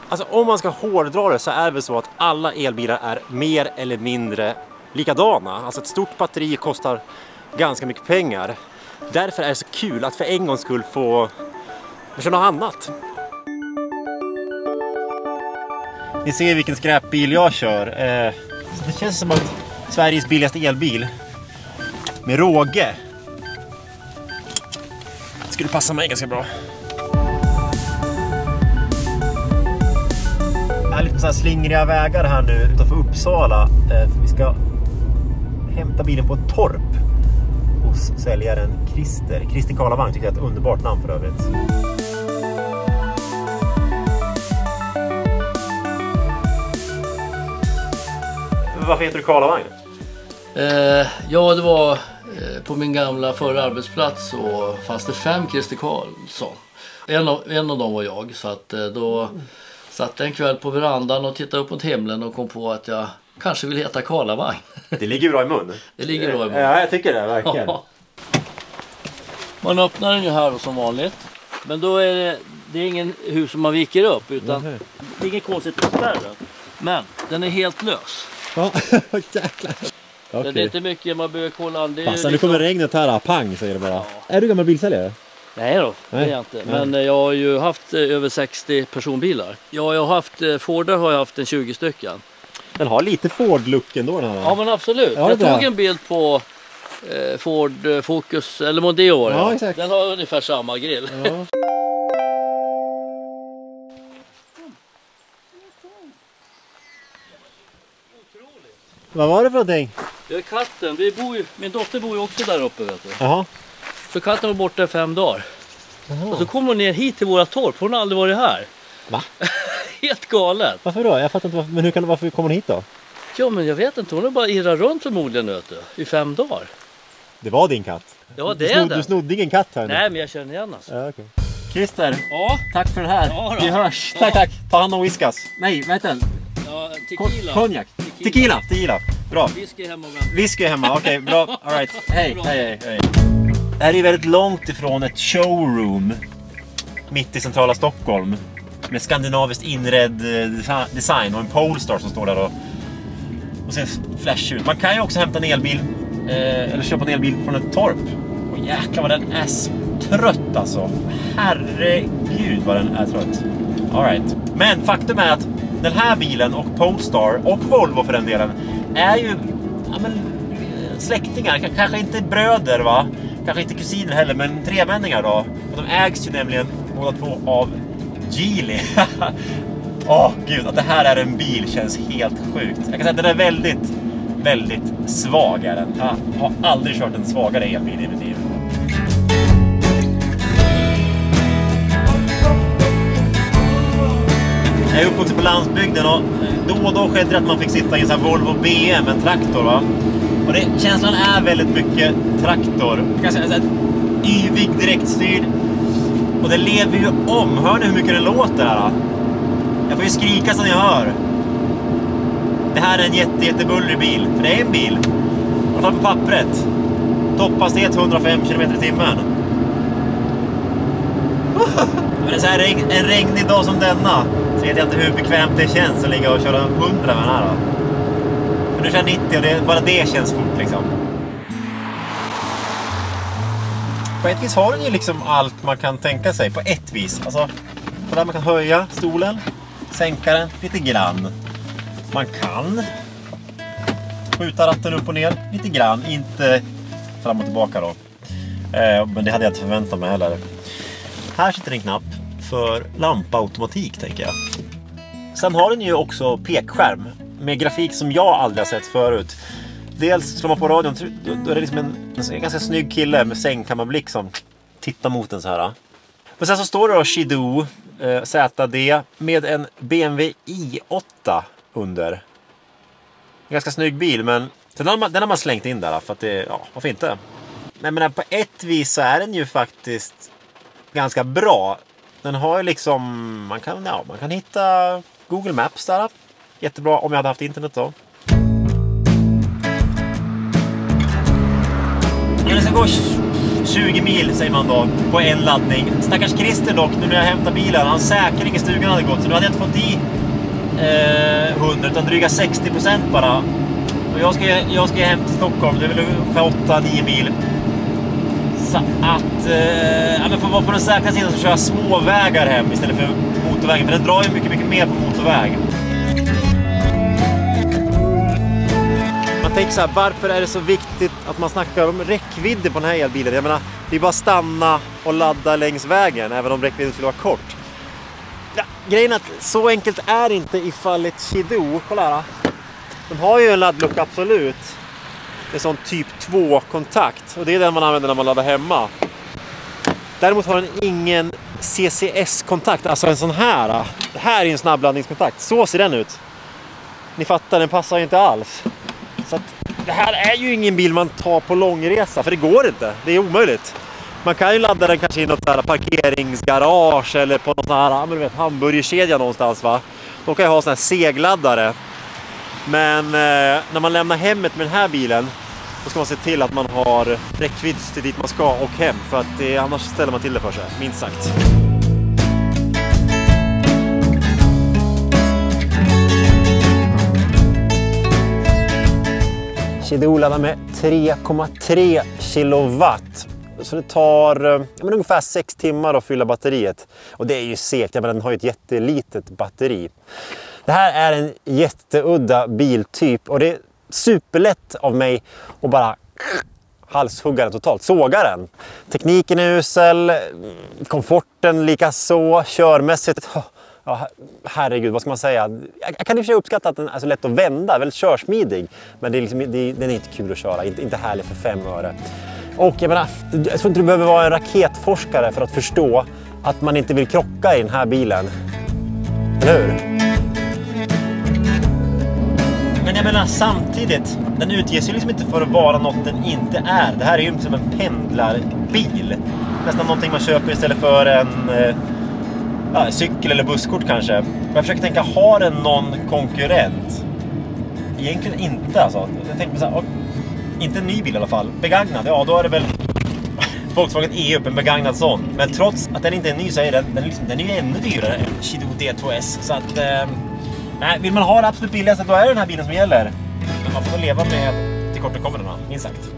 Alltså om man ska hårdra det så är det väl så att alla elbilar är mer eller mindre likadana. Alltså ett stort batteri kostar ganska mycket pengar. Därför är det så kul att för en gångs skull få köra något annat. Ni ser vilken skräpbil jag kör. Det känns som att Sveriges billigaste elbil med råge skulle passa mig ganska bra. Jag är lite på så här slingriga vägar här nu utanför Uppsala. För vi ska hämta bilen på ett torp hos säljaren Christer. Christer Karlavang tycker jag är ett underbart namn för övrigt. Varför heter du Karlavang? Ja, det var på min gamla förra arbetsplats så fanns det 5 Christer Karlsson. En av dem var jag, så att då satt en kväll på verandan och tittade upp mot himlen och kom på att jag kanske vill heta Karlavang. Det ligger bra i mun. Det ligger bra i mun. Ja, jag tycker det, verkligen. Ja. Man öppnar den ju här då, som vanligt. Men då är det är ingen hus som man viker upp, utan det är inget konstigt med spärren. Men den är helt lös. Ja, jäklar. Okay. Det är inte mycket man behöver kolla. Det är liksom... Nu kommer regnet här, pang säger det bara. Ja. Är du gammal bilsäljare? Nej då, det är jag inte. Men jag har ju haft över 60 personbilar. Ja, jag har haft Fordar har jag haft en 20 stycken. Den har lite Ford-look ändå den här. Ja, men absolut. Ja, jag tog en bild på Ford Focus, eller Mondeo. Ja, exakt. Den har ungefär samma grill. Ja. Vad var det för någonting? Det är katten. Min dotter bor ju också där uppe, vet du. Jaha. Så katten var borta i 5 dagar. Jaha. Och så kom hon ner hit till våra torp. Hon har aldrig varit här. Va? Helt galet. Varför då? Jag fattar inte varför. Men varför kommer hon hit då? Ja, men jag vet inte. Hon har bara irrat runt förmodligen, vet du, i 5 dagar. Det var din katt? Ja, det är det. Du snodde ingen katt här nu? Nej, men jag känner igen alltså. Ja, okay. Christer, ja? Tack för det här. Ja, vi hörs. Ja. Tack. Ta hand om whiskas. Nej, vad heter den? Ja, tequila. Konjak. Tequila. Bra. Whisky hemma, okej, bra. All right. Hej. Det här är väldigt långt ifrån ett showroom mitt i centrala Stockholm med skandinaviskt inredd design och en Polestar som står där och ser flash ut. Man kan ju också hämta en elbil eller köpa en elbil från ett torp. Och jäklar vad den är trött alltså. Herregud vad den är trött. All right. Men faktum är att den här bilen och Polestar och Volvo för den delen är ju släktingar, kanske inte bröder va, kanske inte kusiner heller, men tremänningar då. Och de ägs ju nämligen båda två av Geely. Gud, att det här är en bil känns helt sjukt. Jag kan säga att den är väldigt, väldigt svag är den. Jag har aldrig kört en svagare elbil i mitt liv. Jag är uppvuxen på landsbygden och då och då skedde det att man fick sitta i en sån här Volvo BM, en traktor va. Och känslan är väldigt mycket traktor. Jag kan säga så här, yvig, direktstyrd. Och det lever ju om. Hör ni hur mycket det låter här? Jag får ju skrika så ni hör. Det här är en jättebullrig bil. För det är en bil. Och tar på pappret. Topphastighet 105 km/h. Men det är så här en regnig dag som denna. Så vet jag inte hur bekvämt det känns att ligga och köra 100 med den här då. Men nu kör 90 och bara det känns fort liksom. På ett vis har den ju liksom allt man kan tänka sig. På ett vis. Alltså, på där man kan höja stolen. Sänka den lite grann. Man kan skjuta ratten upp och ner lite grann. Inte fram och tillbaka då. Men det hade jag inte förväntat mig heller. Här sitter en knapp för lampautomatik tänker jag. Sen har den ju också pekskärm med grafik som jag aldrig har sett förut. Dels slår man på radion, då är det liksom en ganska snygg kille med sängkammarblick som tittar mot den så här. Men sen så står det då Qidoo ZD med en BMW i8 under. En ganska snygg bil, men den har man slängt in där för att det, ja, varför inte? Men på ett vis så är den ju faktiskt ganska bra. Den har ju liksom, man kan hitta Google Maps där. Jättebra om jag hade haft internet då. Jag ska gå och 20 mil säger man då på en laddning. Stackars Christer dock, nu när jag hämtar bilen, hans säkring i stugan hade gått, så nu hade jag inte fått i 100 utan dryga 60% bara. Och jag ska hem till Stockholm, det är väl ungefär 8-9 mil. Så att men för att vara på den säkra sidan så kör jag småvägar hem istället för motorvägen, för den drar ju mycket mer på motorväg. Man tänker så här, varför är det så viktigt att man snackar om räckvidden på den här elbilen? Jag menar, det är bara stanna och ladda längs vägen, även om räckvidden skulle vara kort. Ja, grejen är att så enkelt är inte i fallet Qidoo. Kolla här. De har ju en laddlucka, absolut. Det är sån typ 2-kontakt. Och det är den man använder när man laddar hemma. Däremot har den ingen CCS-kontakt. Alltså en sån här. Det här är en snabbladdningskontakt. Så ser den ut. Ni fattar, den passar ju inte alls. Så att det här är ju ingen bil man tar på långresa. För det går inte. Det är omöjligt. Man kan ju ladda den kanske i något här parkeringsgarage. Eller på något här, men du vet, hamburgerkedja någonstans, va. De kan ju ha sån här segladdare. Men när man lämnar hemmet med den här bilen, då ska man se till att man har räckvidd till dit man ska och hem. För att annars ställer man till det för sig, minst sagt. Qidoo laddar med 3,3 kilowatt. Så det tar ungefär 6 timmar att fylla batteriet. Och det är ju segt, den har ju ett jättelitet batteri. Det här är en jätteudda biltyp och det är superlätt av mig att bara halshugga den totalt, såga den. Tekniken är usel, komforten lika så, körmässigt. Ja, herregud, vad ska man säga? Jag kan i och för sig uppskatta att den är så lätt att vända, väldigt körsmidig. Men det är liksom, den är inte kul att köra, inte härlig för 5 öre. Och jag menar, jag tror inte du behöver vara en raketforskare för att förstå att man inte vill krocka i den här bilen. Eller hur? Men jag menar samtidigt, den utges ju liksom inte för att vara något den inte är. Det här är ju som en pendlarbil. Nästan någonting man köper istället för en cykel eller busskort kanske. Jag försöker tänka, har den någon konkurrent? Egentligen inte alltså. Jag tänker så här, inte en ny bil i alla fall. Begagnad, ja då är det väl Volkswagen E-up, en begagnad sån. Men trots att den inte är ny så är den är ju ännu dyrare än Qidoo D2S. Så att nej, vill man ha det absolut billigaste, då är det den här bilen som gäller. Men man får leva med tillkortakommandena, minst sagt.